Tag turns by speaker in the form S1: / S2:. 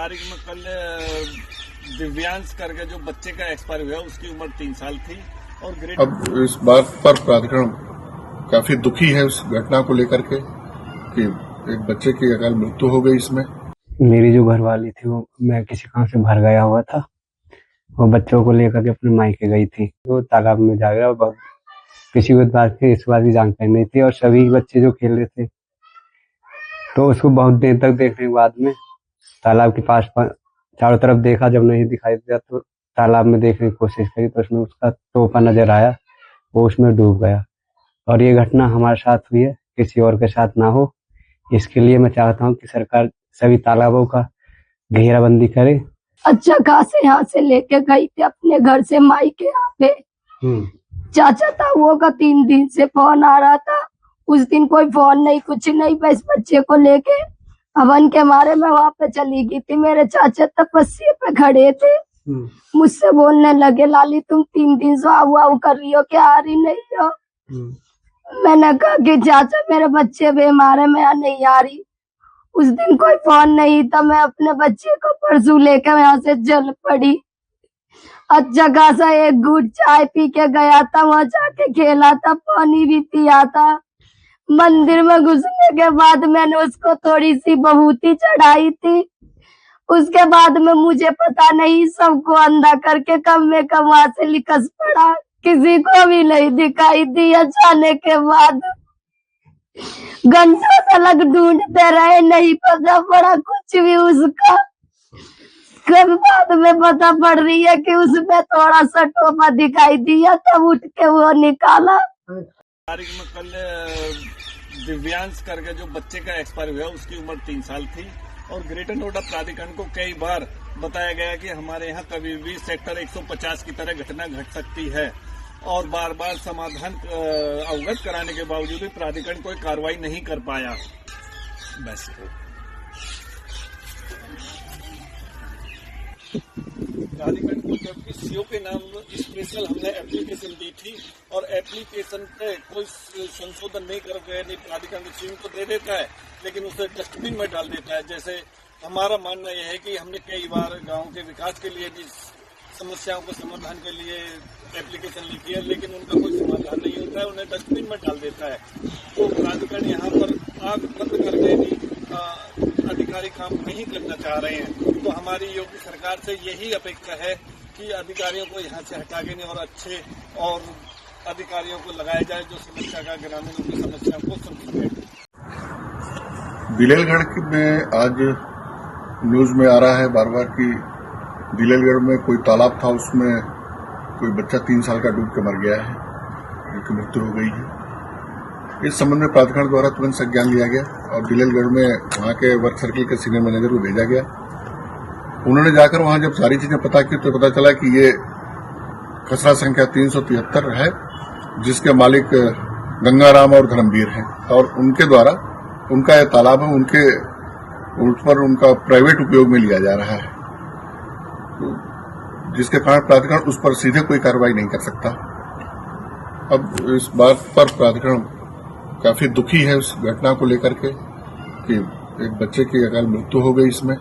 S1: तारीख में कल दिव्यांश करके जो बच्चे का एक्सपायर हुआ उसकी उम्र 3 साल थी और ग्रेड।
S2: अब इस बात पर प्राधिकरण काफी दुखी है उस घटना को लेकर के कि एक बच्चे की अकाल मृत्यु हो गई इसमें।
S3: मेरी जो घरवाली थी वो मैं किसी काम से बाहर गया हुआ था, वो बच्चों को लेकर के अपने मायके गई थी। वो तालाब में जा गया, बहुत किसी को बात की जानकारी नहीं थी और सभी बच्चे जो खेल रहे थे तो उसको बहुत देर तक देखने के बाद में तालाब के पास चारों तरफ देखा, जब नहीं दिखाई दिया तो तालाब में देखने की कोशिश करी तो उसमें उसका तोहफा नजर आया, वो उसमें डूब गया। और ये घटना हमारे साथ हुई है, किसी और के साथ ना हो, इसके लिए मैं चाहता हूँ कि सरकार सभी तालाबों का घेराबंदी करे।
S4: अच्छा खासे यहाँ से लेके गई थी अपने घर से मायके यहाँ पे। चाचा था वो का 3 दिन से फोन आ रहा था, उस दिन कोई फोन नहीं कुछ नहीं, बस बच्चे को लेके हवन के मारे मैं वहाँ पे चली गई थी। मेरे चाचा तपस्या पे खड़े थे, मुझसे बोलने लगे लाली तुम 3 दिन से आऊ कर रही हो, क्या आ रही नहीं हो। मैंने कहा कि चाचा मेरे बच्चे बीमार है, मैं यहाँ नहीं आ रही। उस दिन कोई फोन नहीं था, मैं अपने बच्चे को परसों लेकर यहाँ से चल पड़ी। अच्छा खासा एक घूट चाय पी के गया था, वहाँ जाके खेला था, पानी भी पिया था। मंदिर में घुसने के बाद मैंने उसको थोड़ी सी बहूती चढ़ाई थी। उसके बाद में मुझे पता नहीं, सबको अंधा करके कब में कब वहां से लिकस पड़ा, किसी को भी नहीं दिखाई दिया। जाने के बाद घंटों तक ढूंढते रहे, नहीं पता पड़ा कुछ भी उसका। कब बाद में पता पड़ रही है कि उसमें थोड़ा सा टोपा दिखाई दिया, तब उठ के वो निकाला।
S1: तारीख में कल दिव्यांश करके जो बच्चे का एक्सपायर हुआ उसकी उम्र 3 साल थी और ग्रेटर नोएडा प्राधिकरण को कई बार बताया गया कि हमारे यहाँ कभी भी सेक्टर 150 की तरह घटना घट सकती है और बार बार समाधान अवगत कराने के बावजूद भी प्राधिकरण कोई कार्रवाई नहीं कर पाया। बस प्राधिकरण को जबकि सीओ के नाम स्पेशल हमने एप्लीकेशन दी थी और एप्लीकेशन पे कोई संशोधन नहीं कर गए, नहीं प्राधिकरण सीओ को दे देता है लेकिन उसे डस्टबिन में डाल देता है। जैसे हमारा मानना यह है कि हमने कई बार गांव के विकास के लिए भी समस्याओं के समाधान के लिए एप्लीकेशन लिखी है लेकिन उनका कोई समाधान नहीं होता है, उन्हें डस्टबिन में डाल देता है। तो प्राधिकरण यहाँ पर आग बंद करके भी अधिकारी काम नहीं करना चाह रहे हैं। तो हमारी योगी सरकार से यही अपेक्षा है कि अधिकारियों को यहाँ से हटा के नहीं और अच्छे और अधिकारियों को लगाया जाए जो समस्या का ग्रामीणों की समस्या को समझे।
S2: दिलेलगढ़ में आज न्यूज में आ रहा है बार बार कि दिलेलगढ़ में कोई तालाब था, उसमें कोई बच्चा 3 साल का डूब के मर गया है, जिनकी मृत्यु हो गई है। इस संबंध में प्राधिकरण द्वारा तुरंत संज्ञान लिया गया और दिलेलगढ़ में वहां के वर्क सर्किल के सीनियर मैनेजर को भेजा गया। उन्होंने जाकर वहां जब सारी चीजें पता की तो पता चला कि ये खसरा संख्या 373 है, जिसके मालिक गंगाराम और धर्मवीर हैं और उनके द्वारा उनका यह तालाब है, उनके उस पर उनका प्राइवेट उपयोग में लिया जा रहा है, तो जिसके कारण प्राधिकरण उस पर सीधे कोई कार्रवाई नहीं कर सकता। अब इस बात पर प्राधिकरण काफी दुखी है उस घटना को लेकर के कि एक बच्चे की अकाल मृत्यु हो गई इसमें।